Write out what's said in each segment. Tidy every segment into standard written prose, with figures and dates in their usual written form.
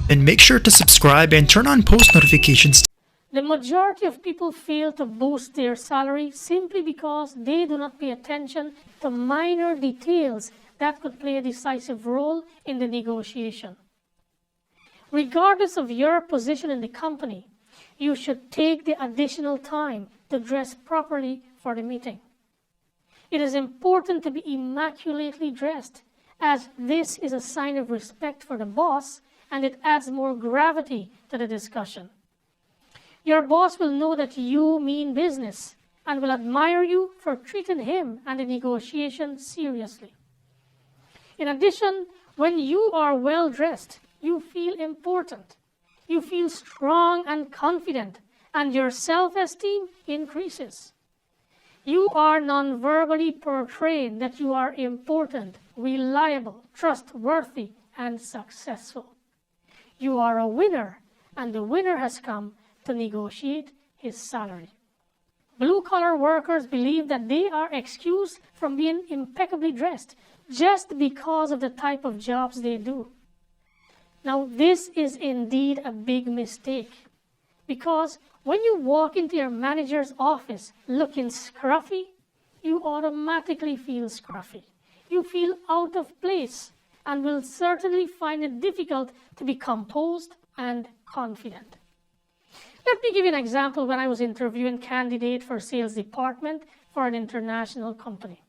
And make sure to subscribe and turn on post notifications. The majority of people fail to boost their salary simply because they do not pay attention to minor details that could play a decisive role in the negotiation. Regardless of your position in the company, you should take the additional time to dress properly for the meeting. It is important to be immaculately dressed, as this is a sign of respect for the boss and it adds more gravity to the discussion. Your boss will know that you mean business and will admire you for treating him and the negotiation seriously. In addition, when you are well dressed, you feel important. You feel strong and confident, and your self-esteem increases. You are non-verbally portrayed that you are important, reliable, trustworthy, and successful. You are a winner, and the winner has come to negotiate his salary. Blue-collar workers believe that they are excused from being impeccably dressed just because of the type of jobs they do. Now, this is indeed a big mistake, because when you walk into your manager's office looking scruffy, you automatically feel scruffy. You feel out of place and will certainly find it difficult to be composed and confident. Let me give you an example when I was interviewing a candidate for sales department for an international company.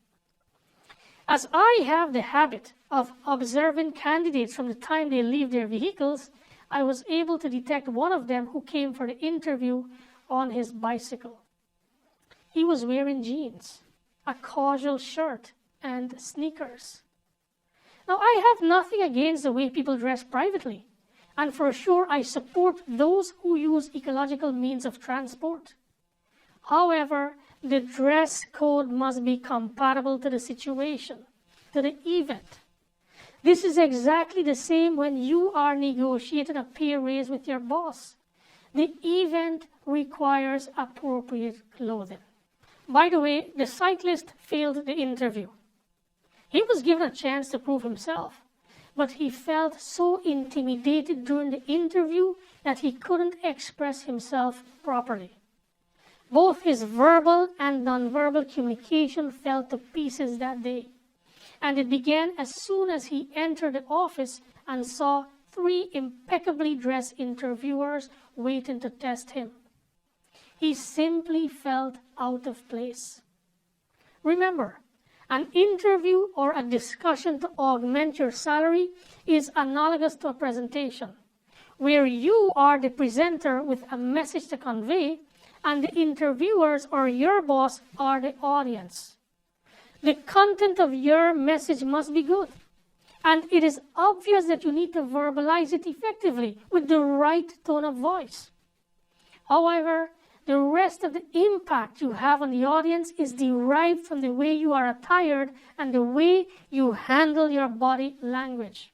As I have the habit of observing candidates from the time they leave their vehicles, I was able to detect one of them who came for the interview on his bicycle. He was wearing jeans, a casual shirt, and sneakers. Now, I have nothing against the way people dress privately, and for sure I support those who use ecological means of transport. However, the dress code must be compatible to the situation, to the event. This is exactly the same when you are negotiating a pay raise with your boss. The event requires appropriate clothing. By the way, the cyclist failed the interview. He was given a chance to prove himself, but he felt so intimidated during the interview that he couldn't express himself properly. Both his verbal and nonverbal communication fell to pieces that day, and it began as soon as he entered the office and saw 3 impeccably dressed interviewers waiting to test him. He simply felt out of place. Remember, an interview or a discussion to augment your salary is analogous to a presentation, where you are the presenter with a message to convey, and the interviewers or your boss are the audience. The content of your message must be good, and it is obvious that you need to verbalize it effectively with the right tone of voice. However, the rest of the impact you have on the audience is derived from the way you are attired and the way you handle your body language.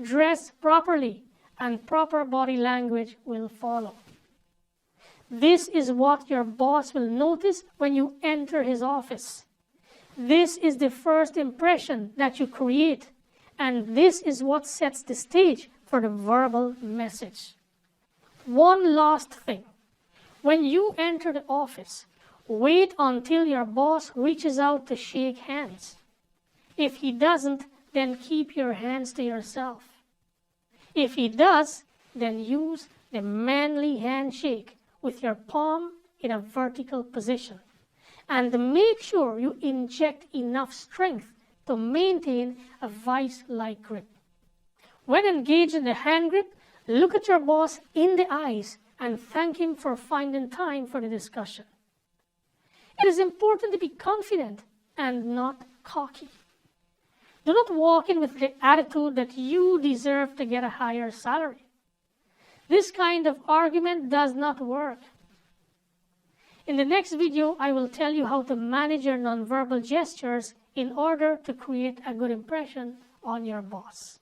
Dress properly, and proper body language will follow. This is what your boss will notice when you enter his office. This is the first impression that you create, and this is what sets the stage for the verbal message. One last thing. When you enter the office, wait until your boss reaches out to shake hands. If he doesn't, then keep your hands to yourself. If he does, then use the manly handshake with your palm in a vertical position. And make sure you inject enough strength to maintain a vice-like grip. When engaged in the hand grip, look at your boss in the eyes and thank him for finding time for the discussion. It is important to be confident and not cocky. Do not walk in with the attitude that you deserve to get a higher salary. This kind of argument does not work. In the next video, I will tell you how to manage your nonverbal gestures in order to create a good impression on your boss.